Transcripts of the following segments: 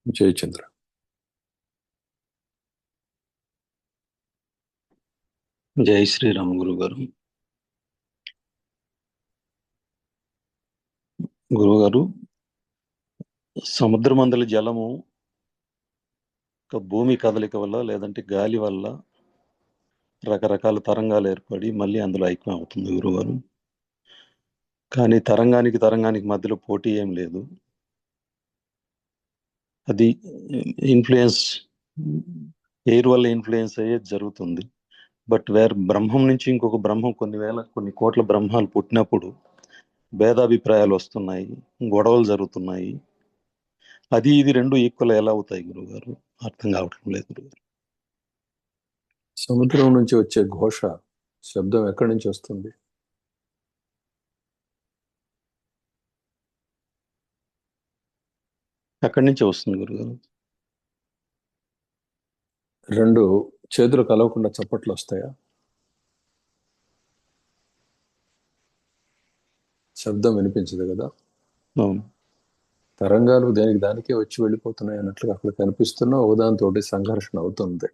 జయచంద్ర. జై శ్రీరామ్ గురుగారు. గురుగారు, సముద్రమందలి జలము భూమి కదలిక వల్ల లేదంటే గాలి వల్ల రకరకాల తరంగాలు ఏర్పడి మళ్ళీ అందులో ఐక్యం అవుతుంది గురుగారు. కానీ తరంగానికి మధ్యలో పోటీ ఏం లేదు. అది ఇన్ఫ్లుయెన్స్, ఎయిర్ వల్ల ఇన్ఫ్లుయెన్స్ అయ్యేది జరుగుతుంది. బట్ బ్రహ్మం నుంచి ఇంకొక బ్రహ్మం కొన్ని కోట్ల బ్రహ్మాలు పుట్టినప్పుడు భేదాభిప్రాయాలు వస్తున్నాయి, గొడవలు జరుగుతున్నాయి. అది ఇది రెండు ఈక్వల్ ఎలా అవుతాయి గురుగారు? అర్థం కావటం లేదు గురుగారు. సముద్రం నుంచి వచ్చే ఘోష, శబ్దం ఎక్కడి నుంచి వస్తుంది? ఎక్కడి నుంచి వస్తుంది గురుగారు? రెండు చేతులు కలవకుండా చప్పట్లు వస్తాయా? శబ్దం వినిపించదు కదా. అవును. తరంగాలు దేనికి దానికే వచ్చి వెళ్ళిపోతున్నాయి అన్నట్లుగా అక్కడ కనిపిస్తున్న ఒకదానితోటి సంఘర్షణ అవుతుంది.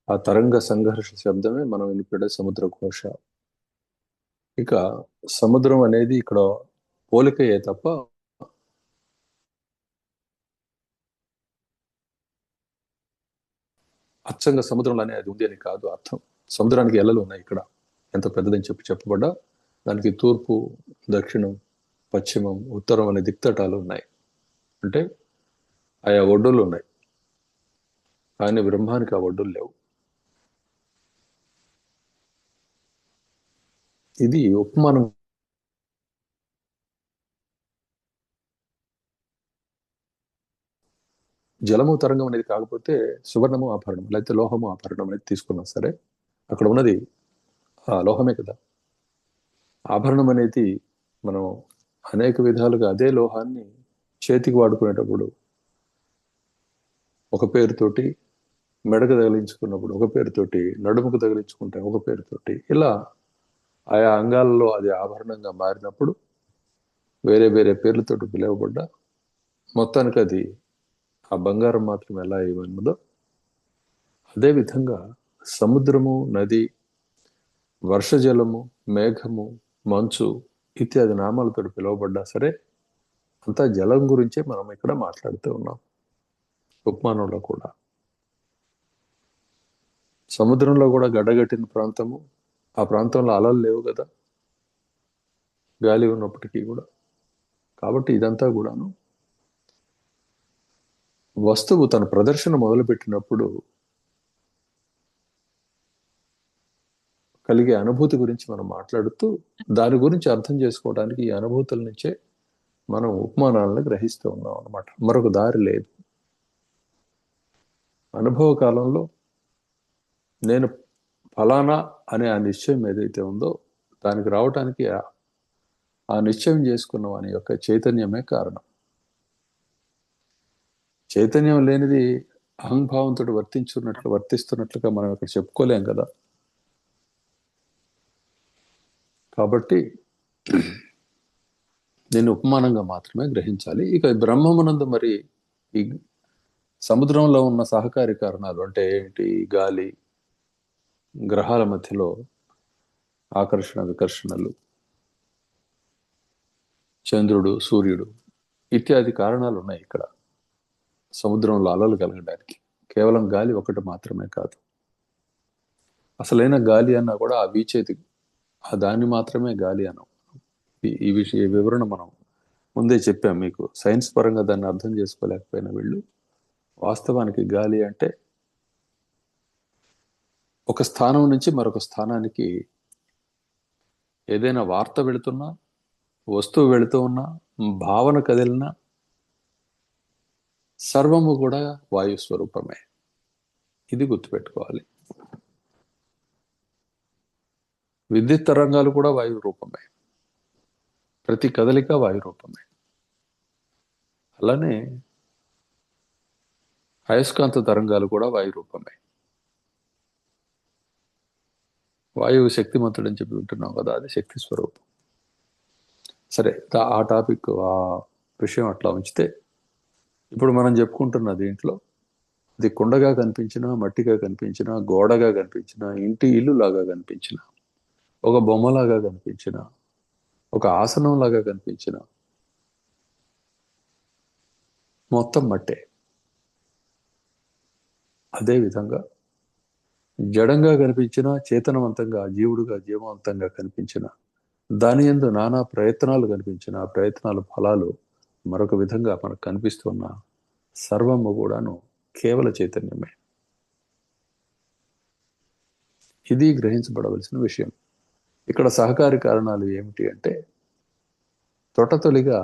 ఆ తరంగ సంఘర్ష శబ్దమే మనం వినిపడే సముద్ర ఘోష. ఇక సముద్రం అనేది ఇక్కడ పోలికయే తప్ప అచ్చంగా సముద్రంలో అనేది ఉంది అని కాదు అర్థం. సముద్రానికి ఎల్లలు ఉన్నాయి ఇక్కడ, ఎంత పెద్దదని చెప్పబడ్డా దానికి తూర్పు, దక్షిణం, పశ్చిమం, ఉత్తరం అనే దిక్తటాలు ఉన్నాయి. అంటే ఆయా ఒడ్డులు ఉన్నాయి, కానీ బ్రహ్మానికి ఆ ఒడ్డులు లేవు. ఇది ఉపమానం. జలము తరంగం అనేది కాకపోతే సువర్ణము ఆభరణం, లేకపోతే లోహము ఆభరణం అనేది తీసుకున్నా సరే అక్కడ ఉన్నది ఆ లోహమే కదా. ఆభరణం అనేది మనం అనేక విధాలుగా అదే లోహాన్ని చేతికి వాడుకునేటప్పుడు ఒక పేరుతోటి, మెడకు తగిలించుకున్నప్పుడు ఒక పేరుతోటి, నడుముకు తగిలించుకుంటే ఒక పేరుతోటి, ఇలా ఆయా అంగాలలో అది ఆభరణంగా మారినప్పుడు వేరే వేరే పేర్లతోటి పిలువబడ్డా మొత్తానికి అది ఆ బంగారం మాత్రం ఎలా ఇవ్వనుందో అదేవిధంగా సముద్రము, నది, వర్షజలము, మేఘము, మంచు ఇత్యాది నామాలతో పిలువబడ్డా సరే అంతా జలం గురించే మనం ఇక్కడ మాట్లాడుతూ ఉన్నాం. ఉపమానంలో కూడా సముద్రంలో కూడా గడ్డగట్టిన ప్రాంతము, ఆ ప్రాంతంలో అలలు లేవు కదా, గాలి ఉన్నప్పటికీ కూడా. కాబట్టి ఇదంతా కూడాను వస్తువు తన ప్రదర్శన మొదలుపెట్టినప్పుడు కలిగే అనుభూతి గురించి మనం మాట్లాడుతూ దాని గురించి అర్థం చేసుకోవడానికి ఈ అనుభూతుల నుంచే మనం ఉపమానాలను గ్రహిస్తూ ఉన్నాం అన్నమాట. మరొక దారి లేదు. అనుభవ కాలంలో నేను ఫలానా అనే ఆ నిశ్చయం ఏదైతే ఉందో దానికి రావటానికి ఆ నిశ్చయం చేసుకున్న వాని యొక్క చైతన్యమే కారణం. చైతన్యం లేనిది అహంభావంతో వర్తిస్తున్నట్లుగా మనం ఇక్కడ చెప్పుకోలేం కదా. కాబట్టి దీన్ని ఉపమానంగా మాత్రమే గ్రహించాలి. ఇక బ్రహ్మమునందు మరి ఈ సముద్రంలో ఉన్న సహకారి కారణాలు అంటే ఏమిటి? గాలి, గ్రహాల మధ్యలో ఆకర్షణ వికర్షణలు, చంద్రుడు, సూర్యుడు ఇత్యాది కారణాలు ఉన్నాయి ఇక్కడ సముద్రంలో అలలు కలగడానికి. కేవలం గాలి ఒకటి మాత్రమే కాదు. అసలైన గాలి అన్నా కూడా ఆ వీచేది ఆ దాన్ని మాత్రమే గాలి అనం. ఈ విషయ వివరణ మనం ముందే చెప్పాం మీకు. సైన్స్ పరంగా దాన్ని అర్థం చేసుకోలేకపోయిన వీళ్ళు వాస్తవానికి గాలి అంటే ఒక స్థానం నుంచి మరొక స్థానానికి ఏదైనా వార్త వెళుతున్నా, వస్తువు వెళుతూ ఉన్నా, భావన కదిలినా సర్వము కూడా వాయు స్వరూపమే. ఇది గుర్తుపెట్టుకోవాలి. విద్యుత్ తరంగాలు కూడా వాయు రూపమే, ప్రతి కదలిక వాయు రూపమే. అలానే అయస్కాంత తరంగాలు కూడా వాయు రూపమే. వాయువు శక్తిమంతుడని చెప్పి వింటున్నాం కదా, అది శక్తి స్వరూపం. సరే, ఆ టాపిక్, ఆ విషయం అట్లా ఉంచితే ఇప్పుడు మనం చెప్పుకుంటున్న దీంట్లో అది కుండగా కనిపించినా, మట్టిగా కనిపించినా, గోడగా కనిపించినా, ఇంటి ఇల్లులాగా కనిపించినా, ఒక బొమ్మలాగా కనిపించినా, ఒక ఆసనంలాగా కనిపించినా, మొత్తం మట్టే. అదే విధంగా జడంగా కనిపించిన, చేతనవంతంగా జీవుడుగా జీవవంతంగా కనిపించిన, దాని యందు నానా ప్రయత్నాలు కనిపించిన, ఆ ప్రయత్నాల ఫలాలు మరొక విధంగా మనకు కనిపిస్తున్న సర్వము కూడాను కేవల చైతన్యమే. ఇది గ్రహించబడవలసిన విషయం. ఇక్కడ సహకారి కారణాలు ఏమిటి అంటే, తొటతొలిగా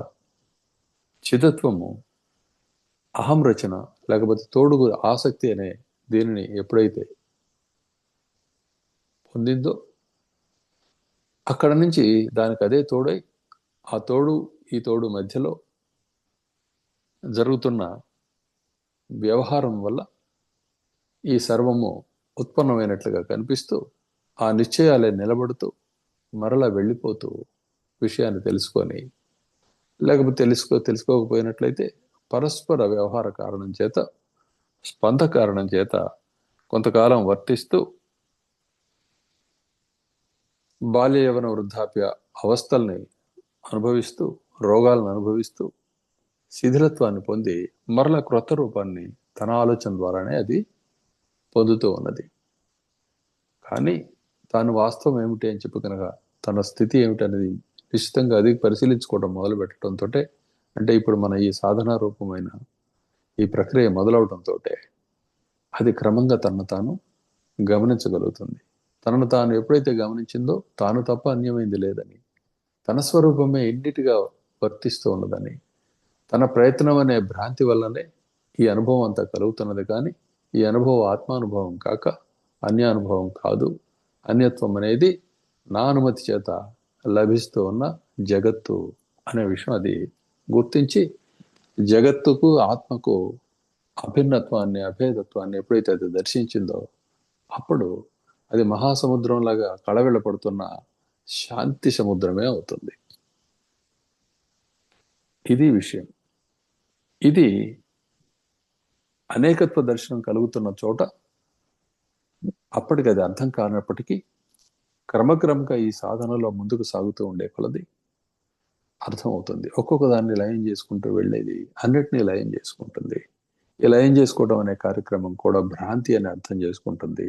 చిదత్వము అహం రచన, లేకపోతే తోడుగు ఆసక్తి అనే దీనిని ఎప్పుడైతే పొందిందో, అక్కడ నుంచి దానికి అదే తోడై, ఆ తోడు ఈ తోడు మధ్యలో జరుగుతున్న వ్యవహారం వల్ల ఈ సర్వము ఉత్పన్నమైనట్లుగా కనిపిస్తూ, ఆ నిశ్చయాలే నిలబడుతూ మరలా వెళ్ళిపోతూ విషయాన్ని తెలుసుకొని, లేకపోతే తెలుసుకోకపోయినట్లయితే పరస్పర వ్యవహార కారణం చేత, స్పంద కారణం చేత కొంతకాలం వర్తిస్తూ బాల్య యవన వృద్ధాప్య అవస్థల్ని అనుభవిస్తూ, రోగాలను అనుభవిస్తూ, శిథిలత్వాన్ని పొంది మరలా క్రొత్త రూపాన్ని తన ఆలోచన ద్వారానే అది పొందుతూ ఉన్నది. కానీ తాను వాస్తవం ఏమిటి అని చెప్పి కనుక తన స్థితి ఏమిటి అనేది నిశ్చితంగా అది పరిశీలించుకోవడం మొదలు పెట్టడంతో, అంటే ఇప్పుడు మన ఈ సాధనా రూపమైన ఈ ప్రక్రియ మొదలవడంతో అది క్రమంగా తనను తాను గమనించగలుగుతుంది. తనను తాను ఎప్పుడైతే గమనించిందో తాను తప్ప అన్యమైంది లేదని, తన స్వరూపమే ఎన్నిటిగా వర్తిస్తూ ఉన్నదని, తన ప్రయత్నం అనే భ్రాంతి వల్లనే ఈ అనుభవం అంతా కలుగుతున్నది. కానీ ఈ అనుభవం ఆత్మానుభవం కాక అన్యానుభవం కాదు. అన్యత్వం అనేది నా అనుమతి చేత లభిస్తూ ఉన్న జగత్తు అనే విషయం అది గుర్తించి, జగత్తుకు ఆత్మకు అభిన్నత్వాన్ని, అభేదత్వాన్ని ఎప్పుడైతే అది దర్శించిందో, అప్పుడు అది మహాసముద్రంలాగా కళవెళ్ళపడుతున్న శాంతి సముద్రమే అవుతుంది. ఇది విషయం. ఇది అనేకత్వ దర్శనం కలుగుతున్న చోట అప్పటికి అది అర్థం కానప్పటికీ క్రమక్రమంగా ఈ సాధనలో ముందుకు సాగుతూ ఉండే కొలది అర్థమవుతుంది. ఒక్కొక్క దాన్ని లయం చేసుకుంటూ వెళ్ళేది అన్నిటినీ లయం చేసుకుంటుంది. ఈ లయం చేసుకోవడం అనే కార్యక్రమం కూడా భ్రాంతి అని అర్థం చేసుకుంటుంది.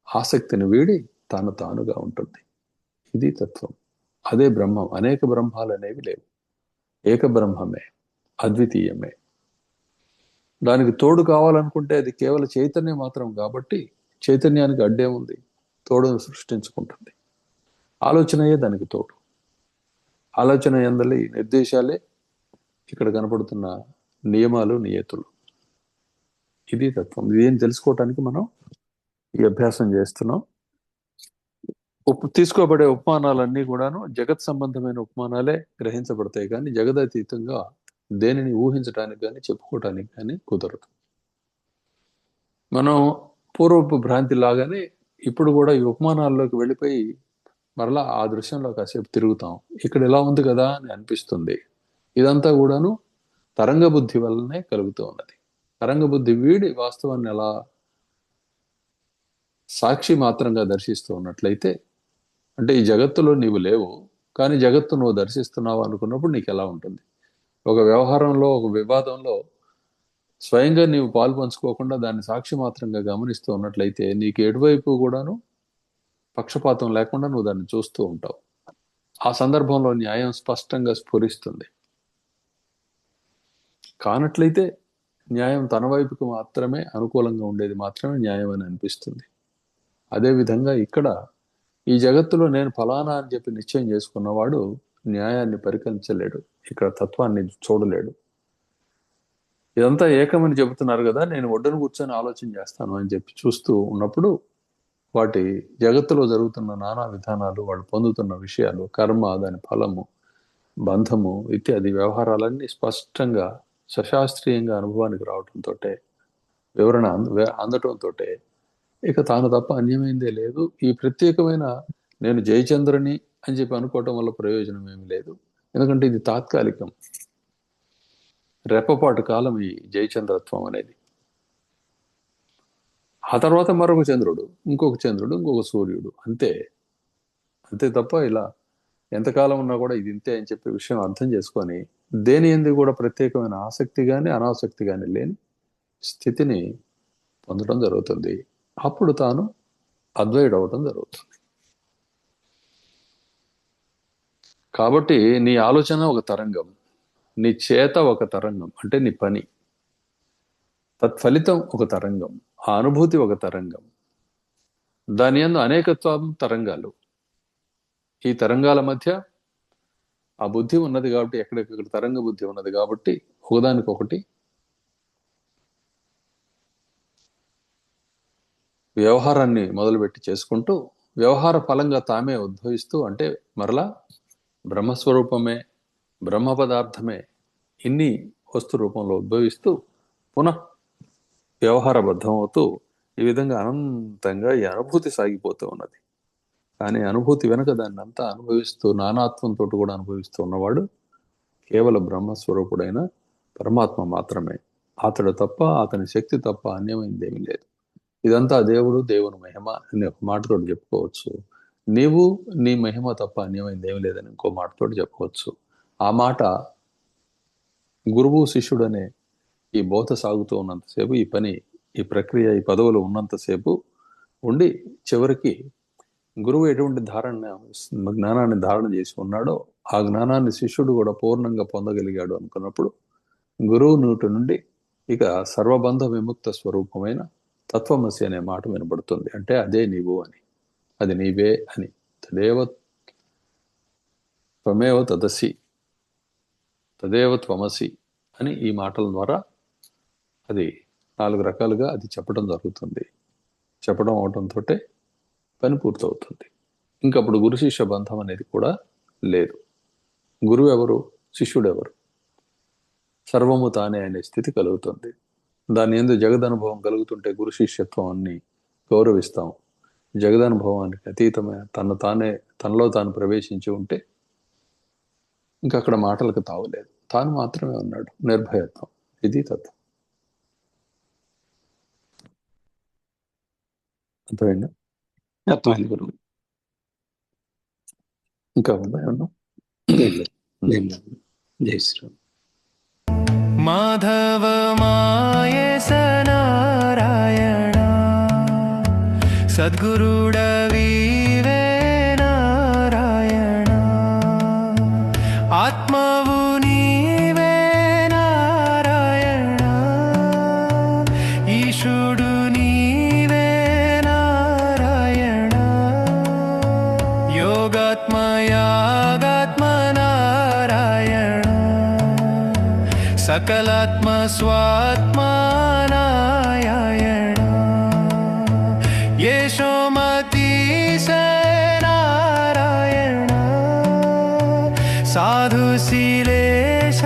ఆసక్తిని వీడి తాను తానుగా ఉంటుంది. ఇది తత్వం. అదే బ్రహ్మం. అనేక బ్రహ్మాలు అనేవి లేవు. ఏక బ్రహ్మమే, అద్వితీయమే. దానికి తోడు కావాలనుకుంటే అది కేవల చైతన్యం మాత్రం కాబట్టి చైతన్యానికి అడ్డేముంది? తోడును సృష్టించుకుంటుంది. ఆలోచనయే దానికి తోడు. ఆలోచన ఎందలి నిర్దేశాలే ఇక్కడ కనపడుతున్న నియమాలు, నియతులు. ఇది తత్వం. ఇదేం తెలుసుకోవటానికి మనం ఈ అభ్యాసం చేస్తున్నాం. తీసుకోబడే ఉపమానాలన్నీ కూడాను జగత్ సంబంధమైన ఉపమానాలే గ్రహించబడతాయి, కానీ జగదతీతంగా దేనిని ఊహించడానికి కానీ చెప్పుకోవటానికి కానీ కుదరదు. మనం పూర్వపు భ్రాంతి లాగానే ఇప్పుడు కూడా ఈ ఉపమానాల్లోకి వెళ్ళిపోయి మరలా ఆ దృశ్యంలో కాసేపు తిరుగుతాం. ఇక్కడ ఎలా ఉంది కదా అని అనిపిస్తుంది. ఇదంతా కూడాను తరంగ బుద్ధి వల్లనే కలుగుతూ ఉన్నది. తరంగ బుద్ధి వీడి వాస్తవాన్ని ఎలా సాక్షి మాత్రంగా దర్శిస్తూ ఉన్నట్లయితే, అంటే ఈ జగత్తులో నీవు లేవు కానీ జగత్తు నువ్వు దర్శిస్తున్నావు అనుకున్నప్పుడు నీకు ఎలా ఉంటుంది? ఒక వ్యవహారంలో, ఒక వివాదంలో స్వయంగా నీవు పాలు పంచుకోకుండా దాన్ని సాక్షి మాత్రంగా గమనిస్తూ ఉన్నట్లయితే నీకు ఎటువైపు కూడాను పక్షపాతం లేకుండా నువ్వు దాన్ని చూస్తూ ఉంటావు. ఆ సందర్భంలో న్యాయం స్పష్టంగా స్ఫురిస్తుంది. కానట్లయితే న్యాయం తన వైపుకు మాత్రమే అనుకూలంగా ఉండేది మాత్రమే న్యాయం అని అనిపిస్తుంది. అదేవిధంగా ఇక్కడ ఈ జగత్తులో నేను ఫలానా అని చెప్పి నిశ్చయం చేసుకున్నవాడు న్యాయాన్ని పరికరించలేడు, ఇక్కడ తత్వాన్ని చూడలేడు. ఇదంతా ఏకమని చెబుతున్నారు కదా, నేను ఒడ్డును కూర్చొని ఆలోచన చేస్తాను అని చెప్పి చూస్తూ ఉన్నప్పుడు వాటి జగత్తులో జరుగుతున్న నానా విధానాలు, వాళ్ళు పొందుతున్న విషయాలు, కర్మ, దాని ఫలము, బంధము ఇత్యాది వ్యవహారాలన్నీ స్పష్టంగా సశాస్త్రీయంగా అనుభవానికి రావడంతో, వివరణ అందటంతో ఇక తాను తప్ప అన్యమైందే లేదు. ఈ ప్రత్యేకమైన నేను జయచంద్రుని అని చెప్పి అనుకోవటం వల్ల ప్రయోజనం ఏమి లేదు. ఎందుకంటే ఇది తాత్కాలికం. రెప్పపాటు కాలం ఈ జయచంద్రత్వం అనేది. ఆ తర్వాత మరొక చంద్రుడు, ఇంకొక చంద్రుడు, ఇంకొక సూర్యుడు, అంతే. అంతే తప్ప ఇలా ఎంతకాలం ఉన్నా కూడా ఇది ఇంతే అని చెప్పే విషయం అర్థం చేసుకొని దేని ఎందుకు కూడా ప్రత్యేకమైన ఆసక్తి కానీ అనాసక్తి కానీ లేని స్థితిని పొందడం జరుగుతుంది. అప్పుడు తాను అద్వైడు అవడం జరుగుతుంది. కాబట్టి నీ ఆలోచన ఒక తరంగం, నీ చేత ఒక తరంగం, అంటే నీ పని, తత్ఫలితం ఒక తరంగం, ఆ అనుభూతి ఒక తరంగం, దాని యందు అనేకత్వం తరంగాలు. ఈ తరంగాల మధ్య ఆ బుద్ధి ఉన్నది కాబట్టి, ఎక్కడెక్కడ తరంగ బుద్ధి ఉన్నది కాబట్టి ఒకదానికొకటి వ్యవహారాన్ని మొదలుపెట్టి చేసుకుంటూ వ్యవహార ఫలంగా తామే ఉద్భవిస్తూ, అంటే మరలా బ్రహ్మస్వరూపమే, బ్రహ్మ పదార్థమే ఇన్ని వస్తు రూపంలో ఉద్భవిస్తూ పునః వ్యవహారబద్ధం అవుతూ ఈ విధంగా అనంతంగా ఈ అనుభూతి సాగిపోతూ ఉన్నది. కానీ అనుభూతి వెనుక దాన్ని అంతా అనుభవిస్తూ నానాత్వంతో కూడా అనుభవిస్తూ ఉన్నవాడు కేవలం బ్రహ్మస్వరూపుడైన పరమాత్మ మాత్రమే. అతడు తప్ప, అతని శక్తి తప్ప అన్యమైనది ఏమీ లేదు. ఇదంతా దేవుడు, దేవుని మహిమ అని ఒక మాటతో చెప్పుకోవచ్చు. నీవు నీ మహిమ తప్ప అన్యమైనది ఏమీ లేదని ఇంకో మాటతో చెప్పవచ్చు. ఆ మాట గురువు శిష్యుడు అనే ఈ బోధ సాగుతూ ఉన్నంతసేపు, ఈ పని, ఈ ప్రక్రియ, ఈ పదవులు ఉన్నంతసేపు ఉండి చివరికి గురువు ఎటువంటి జ్ఞానాన్ని ధారణ చేసి ఉన్నాడో ఆ జ్ఞానాన్ని శిష్యుడు కూడా పూర్ణంగా పొందగలిగాడు అనుకున్నప్పుడు గురువు నోటి నుండి ఇక సర్వబంధ విముక్త స్వరూపమైన తత్వమసి అనే మాట వినబడుతుంది. అంటే అదే నీవు అని, అది నీవే అని, తదేవ త్వమేవ తదసి, తదేవ త్వమసి అని ఈ మాటల ద్వారా అది 4 రకాలుగా అది చెప్పడం జరుగుతుంది. చెప్పడం అవడంతో పని పూర్తవుతుంది. ఇంకప్పుడు గురు శిష్య బంధం అనేది కూడా లేదు. గురువు ఎవరు, శిష్యుడు ఎవరు, సర్వము తానే అనే స్థితి కలుగుతుంది. దాని యందు జగదనుభవం కలుగుతుంటే గురు శిష్యత్వాన్ని గౌరవిస్తాం. జగదనుభవానికి అతీతమైన తనలో తాను ప్రవేశించి ఉంటే ఇంకా అక్కడ మాటలకు తావులేదు. తాను మాత్రమే ఉన్నాడు, నిర్భయత్వం. ఇది తత్వం. అర్థమైందా? అర్థమైంది గురువు. ఇంకా ఉందా ఏమన్నా? జై శ్రీరామ్. మాధవ మాయేస నారాయణ సద్గురుడవీవే నారాయణ ఆత్మవు నీవే నారాయణ ఈశుడు నీవే నారాయణ యోగాత్మ యాగాత్మ నారాయణ సకలాత్మ స్వాత్మ నారాయణ యశోమతీశ నారాయణ సాధుశీలేశ